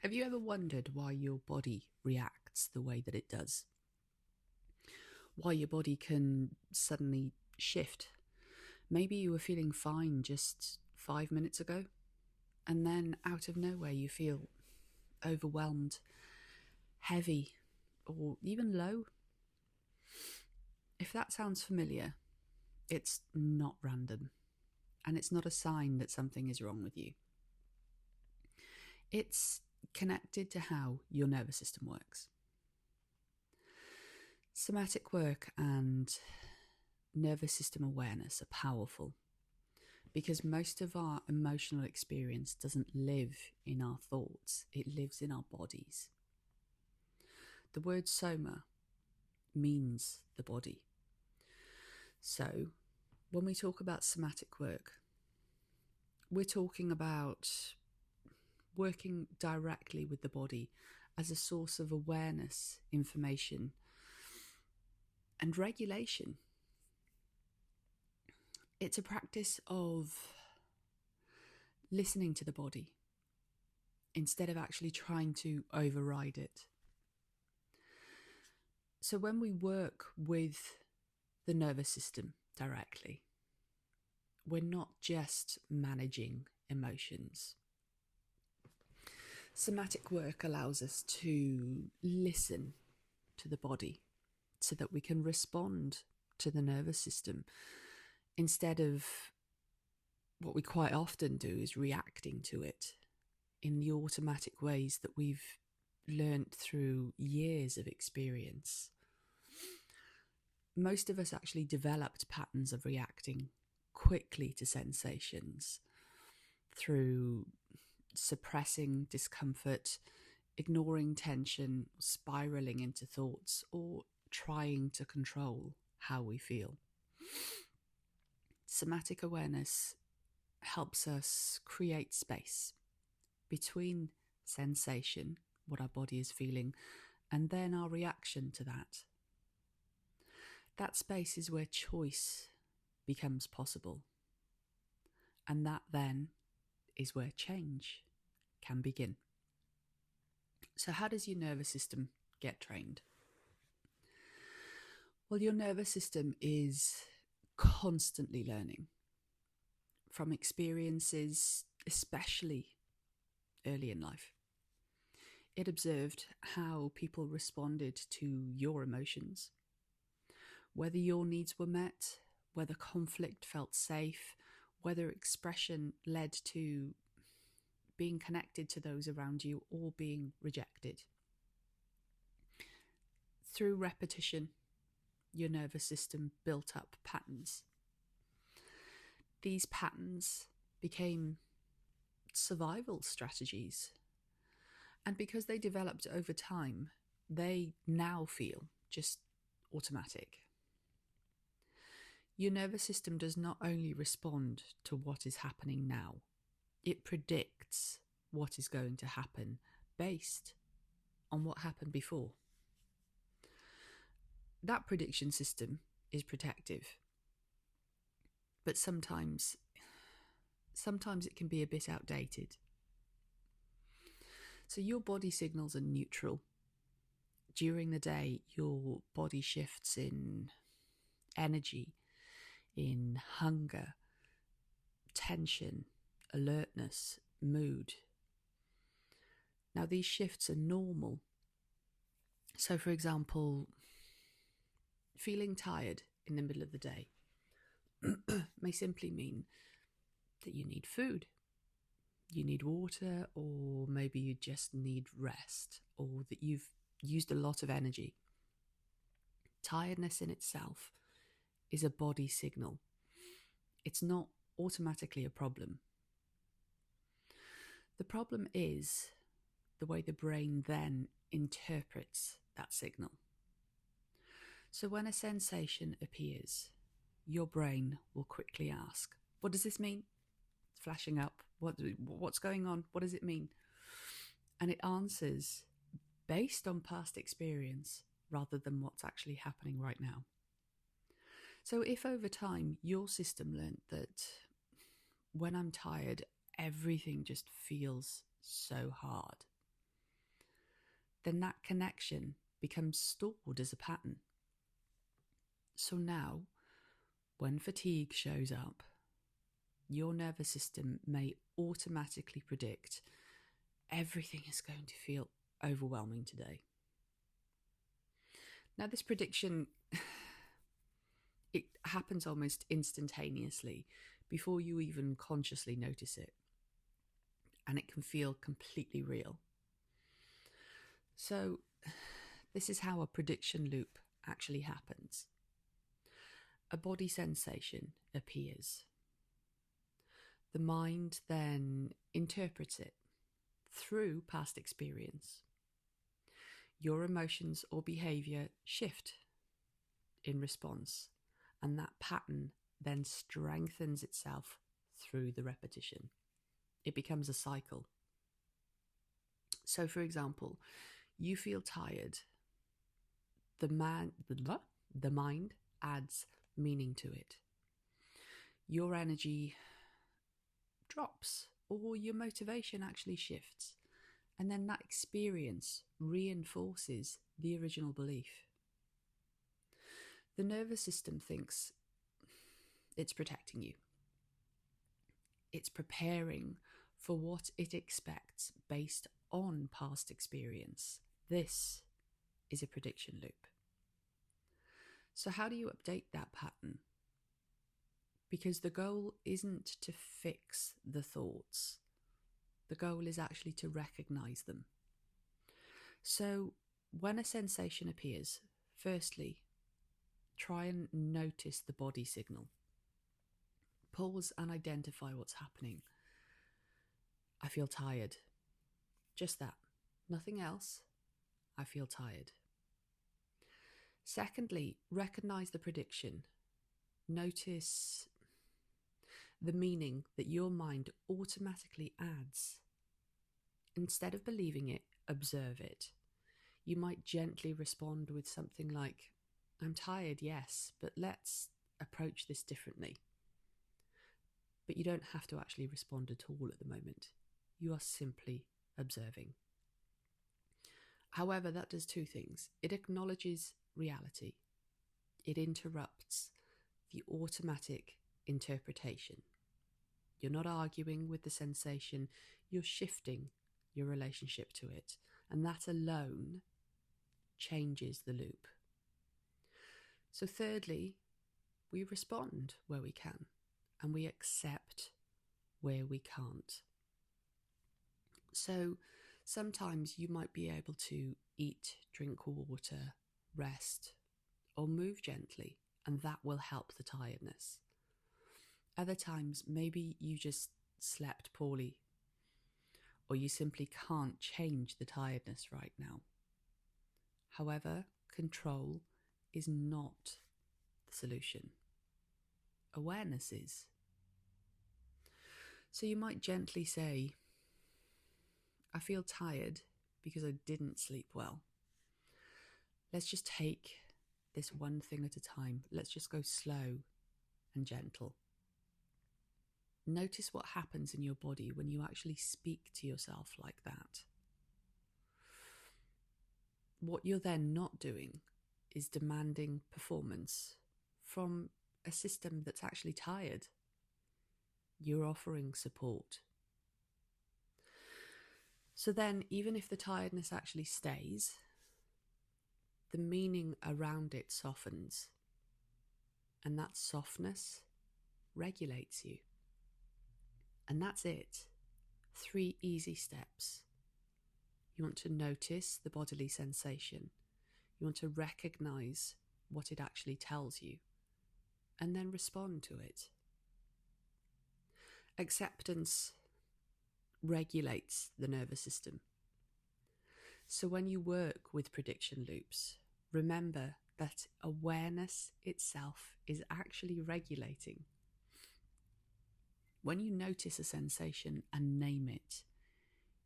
Have you ever wondered why your body reacts the way that it does? Why your body can suddenly shift? Maybe you were feeling fine just 5 minutes ago, and then out of nowhere you feel overwhelmed, heavy, or even low. If that sounds familiar, it's not random, and it's not a sign that something is wrong with you. It's connected to how your nervous system works. Somatic work and nervous system awareness are powerful because most of our emotional experience doesn't live in our thoughts, it lives in our bodies. The word soma means the body. So, when we talk about somatic work, we're talking about working directly with the body as a source of awareness, information, and regulation. It's a practice of listening to the body instead of actually trying to override it. So when we work with the nervous system directly, we're not just managing emotions. Somatic work allows us to listen to the body so that we can respond to the nervous system instead of what we quite often do is reacting to it in the automatic ways that we've learnt through years of experience. Most of us actually developed patterns of reacting quickly to sensations through suppressing discomfort, ignoring tension, spiraling into thoughts, or trying to control how we feel. Somatic awareness helps us create space between sensation, what our body is feeling, and then our reaction to that. That space is where choice becomes possible. And that then is where change can begin. So, how does your nervous system get trained? Well, your nervous system is constantly learning from experiences, especially early in life. It observed how people responded to your emotions, whether your needs were met, whether conflict felt safe, whether expression led to being connected to those around you or being rejected. Through repetition, your nervous system built up patterns. These patterns became survival strategies. And because they developed over time, they now feel just automatic. Your nervous system does not only respond to what is happening now, it predicts what is going to happen based on what happened before. That prediction system is protective, but sometimes it can be a bit outdated. So your body signals are neutral. During the day, your body shifts in energy, in hunger, tension, alertness, mood. Now, these shifts are normal. So, for example, feeling tired in the middle of the day may simply mean that you need food, you need water, or maybe you just need rest, or that you've used a lot of energy. Tiredness in itself is a body signal. It's not automatically a problem. The problem is the way the brain then interprets that signal. So when a sensation appears, your brain will quickly ask, what does this mean? It's flashing up. What's going on? What does it mean? And it answers based on past experience rather than what's actually happening right now. So if over time your system learned that when I'm tired, everything just feels so hard, then that connection becomes stored as a pattern. So now, when fatigue shows up, your nervous system may automatically predict everything is going to feel overwhelming today. Now, this prediction, it happens almost instantaneously before you even consciously notice it. And it can feel completely real. So, this is how a prediction loop actually happens. A body sensation appears. The mind then interprets it through past experience. Your emotions or behavior shift in response, and that pattern then strengthens itself through the repetition. It becomes a cycle. So, for example, you feel tired. The mind adds meaning to it. Your energy drops, or your motivation actually shifts. And then that experience reinforces the original belief. The nervous system thinks it's protecting you. It's preparing for what it expects based on past experience. This is a prediction loop. So how do you update that pattern? Because the goal isn't to fix the thoughts. The goal is actually to recognize them. So when a sensation appears, firstly, try and notice the body signal. Pause and identify what's happening. I feel tired. Just that. Nothing else. I feel tired. Secondly, recognize the prediction. Notice the meaning that your mind automatically adds. Instead of believing it, observe it. You might gently respond with something like, I'm tired, yes, but let's approach this differently. But you don't have to actually respond at all at the moment. You are simply observing. However, that does two things. It acknowledges reality. It interrupts the automatic interpretation. You're not arguing with the sensation, you're shifting your relationship to it. And that alone changes the loop. So thirdly, we respond where we can and we accept where we can't. So sometimes you might be able to eat, drink water, rest, or move gently, and that will help the tiredness. Other times, maybe you just slept poorly, or you simply can't change the tiredness right now. However, control is not the solution. Awareness is. So you might gently say, I feel tired because I didn't sleep well. Let's just take this one thing at a time. Let's just go slow and gentle. Notice what happens in your body when you actually speak to yourself like that. What you're then not doing is demanding performance from a system that's actually tired. You're offering support. So then, even if the tiredness actually stays, the meaning around it softens. And that softness regulates you. And that's it. 3 easy steps. You want to notice the bodily sensation. You want to recognize what it actually tells you. And then respond to it. Acceptance regulates the nervous system. So when you work with prediction loops, remember that awareness itself is actually regulating. When you notice a sensation and name it,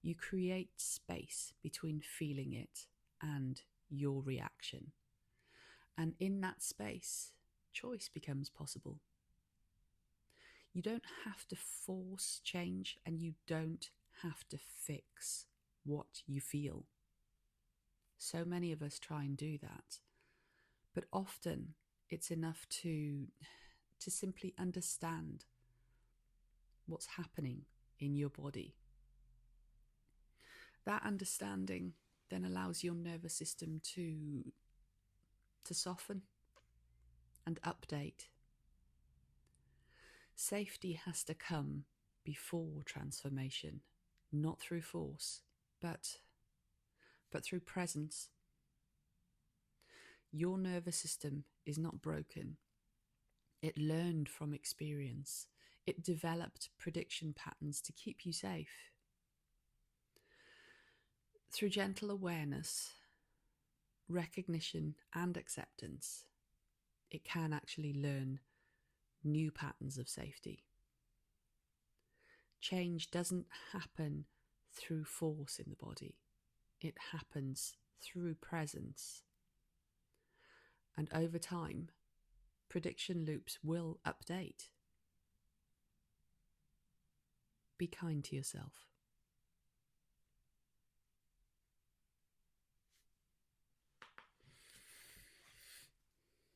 you create space between feeling it and your reaction. And in that space, choice becomes possible. You don't have to force change, and you don't have to fix what you feel. So many of us try and do that, but often it's enough to simply understand what's happening in your body. That understanding then allows your nervous system to soften and update. Safety has to come before transformation, not through force, but through presence. Your nervous system is not broken. It learned from experience. It developed prediction patterns to keep you safe. Through gentle awareness, recognition, and acceptance, it can actually learn new patterns of safety. Change doesn't happen through force in the body. It happens through presence. And over time, prediction loops will update. Be kind to yourself.